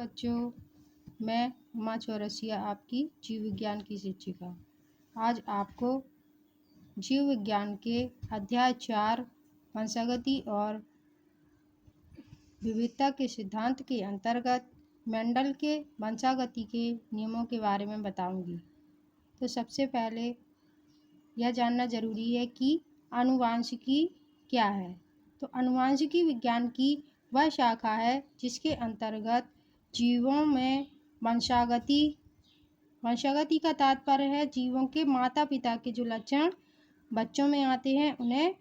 बच्चों, मैं उमा चौरसिया आपकी जीव विज्ञान की शिक्षिका। आज आपको जीव विज्ञान के अध्याय 4 वंशागति और विविधता के सिद्धांत के अंतर्गत मेंडल के वंशागति के नियमों के बारे में बताऊंगी। तो सबसे पहले यह जानना जरूरी है कि आनुवांशिकी क्या है। तो आनुवांशिकी विज्ञान की वह शाखा है जिसके अंतर्गत जीवों में वंशागति का तात्पर्य है जीवों के माता पिता के जो लक्षण बच्चों में आते हैं उन्हें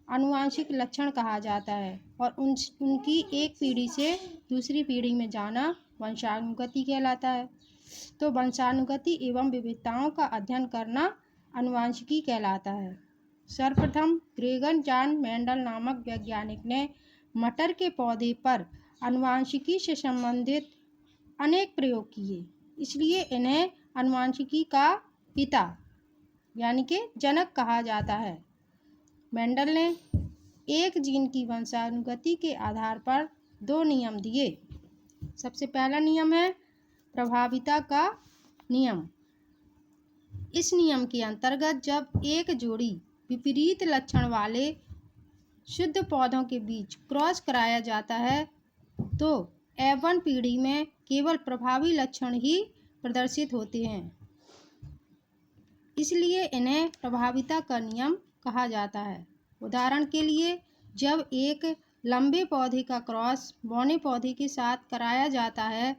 आनुवांशिक लक्षण कहा जाता है और उनकी एक पीढ़ी से दूसरी पीढ़ी में जाना वंशानुगति कहलाता है। तो वंशानुगति एवं विविधताओं का अध्ययन करना आनुवांशिकी कहलाता है। सर्वप्रथम ग्रेगर जॉन मेंडल नामक वैज्ञानिक ने मटर के पौधे पर आनुवांशिकी से संबंधित अनेक प्रयोग किए, इसलिए इन्हें आनुवांशिकी का पिता यानी कि जनक कहा जाता है। मेंडल ने एक जीन की वंशानुगति के आधार पर 2 नियम दिए। सबसे पहला नियम है प्रभाविता का नियम। इस नियम के अंतर्गत जब एक जोड़ी विपरीत लक्षण वाले शुद्ध पौधों के बीच क्रॉस कराया जाता है तो F1 पीढ़ी में केवल प्रभावी लक्षण ही प्रदर्शित होते हैं, इसलिए इन्हें प्रभाविता का नियम कहा जाता है। उदाहरण के लिए जब एक लंबे पौधे का क्रॉस बौने पौधे के साथ कराया जाता है,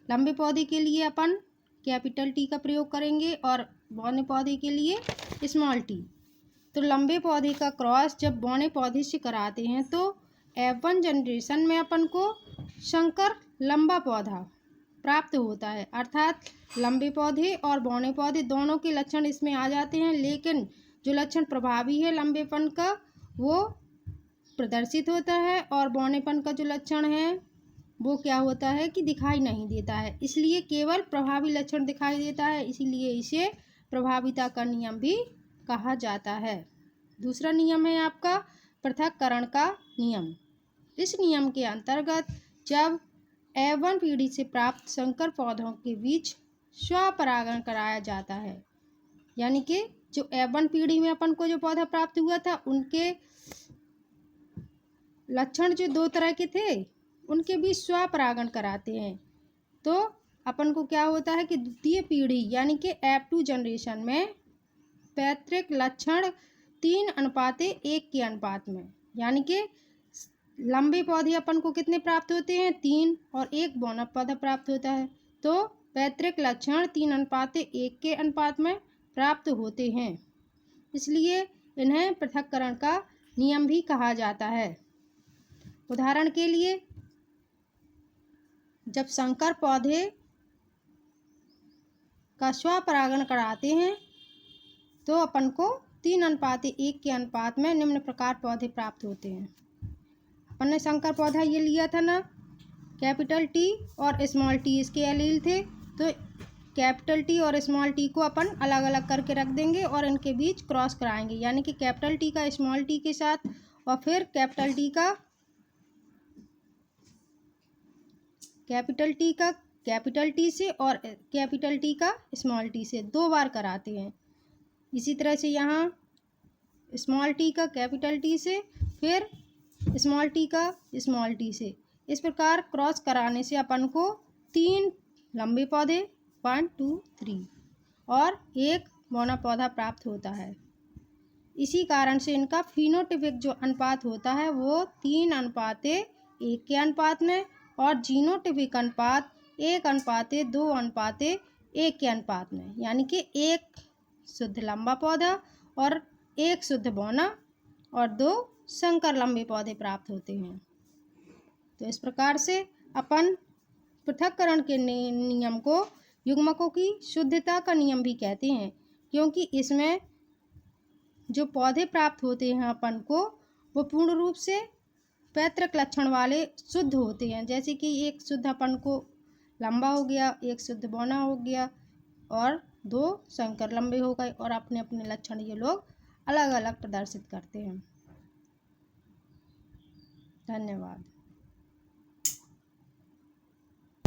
लंबे पौधे के लिए अपन कैपिटल T का प्रयोग करेंगे और बौने पौधे के लिए स्मॉल t। तो लंबे पौधे का क्रॉस जब बौने पौधे से कराते हैं तो F1 जनरेशन में अपन को संकर लंबा पौधा प्राप्त होता है, अर्थात लंबे पौधे और बौने पौधे दोनों के लक्षण इसमें आ जाते हैं, लेकिन जो लक्षण प्रभावी है लंबेपन का वो प्रदर्शित होता है और बौनेपन का जो लक्षण है वो क्या होता है कि दिखाई नहीं देता है। इसलिए केवल प्रभावी लक्षण दिखाई देता है, इसीलिए इसे प्रभाविता का नियम भी कहा जाता है। दूसरा नियम है आपका पृथक्करण का नियम। इस नियम के अंतर्गत जब F1 पीढ़ी से प्राप्त संकर पौधों के बीच स्वपरागण कराया जाता है, यानी कि जो F1 पीढ़ी में अपन को जो पौधा प्राप्त हुआ था उनके लक्षण जो 2 तरह के थे उनके बीच स्वपरागण कराते हैं, तो अपन को क्या होता है कि द्वितीय पीढ़ी यानी कि F2 जनरेशन में पैतृक लक्षण 3:1 के अनुपात में, यानी कि लंबे पौधे अपन को कितने प्राप्त होते हैं 3 और एक बौना पौधा प्राप्त होता है, तो पैतृक लक्षण 3:1 के अनुपात में प्राप्त होते हैं, इसलिए इन्हें पृथक्करण का नियम भी कहा जाता है। उदाहरण के लिए जब संकर पौधे का स्वपरागण कराते हैं तो अपन को 3:1 के अनुपात में निम्न प्रकार पौधे प्राप्त होते हैं। अपन ने संकर पौधा ये लिया था ना, कैपिटल T और स्मॉल t इसके एलील थे, तो कैपिटल T और स्मॉल t को अपन अलग अलग करके रख देंगे और इनके बीच क्रॉस कराएंगे, यानी कि कैपिटल T का स्मॉल t के साथ और फिर कैपिटल T का कैपिटल T का कैपिटल T से और कैपिटल T का स्मॉल t से 2 बार कराते हैं। इसी तरह से यहाँ स्मॉल t का कैपिटल T से फिर स्मॉल t का स्मॉल t से, इस प्रकार क्रॉस कराने से अपन को 3 लंबे पौधे 1 2 3 और एक बौना पौधा प्राप्त होता है। इसी कारण से इनका फिनोटिपिक जो अनुपात होता है वो 3:1 के अनुपात में और जीनोटिपिक अनुपात 1:2:1 के अनुपात में, यानी कि एक शुद्ध लंबा पौधा और एक शुद्ध बौना और 2 संकर लंबे पौधे प्राप्त होते हैं। तो इस प्रकार से अपन पृथक्करण के नियम को युग्मकों की शुद्धता का नियम भी कहते हैं, क्योंकि इसमें जो पौधे प्राप्त होते हैं अपन को वो पूर्ण रूप से पैतृक लक्षण वाले शुद्ध होते हैं, जैसे कि एक शुद्ध अपन को लंबा हो गया, एक शुद्ध बौना हो गया और 2 संकर लंबे हो गए और अपने अपने लक्षण ये लोग अलग अलग प्रदर्शित करते हैं। धन्यवाद।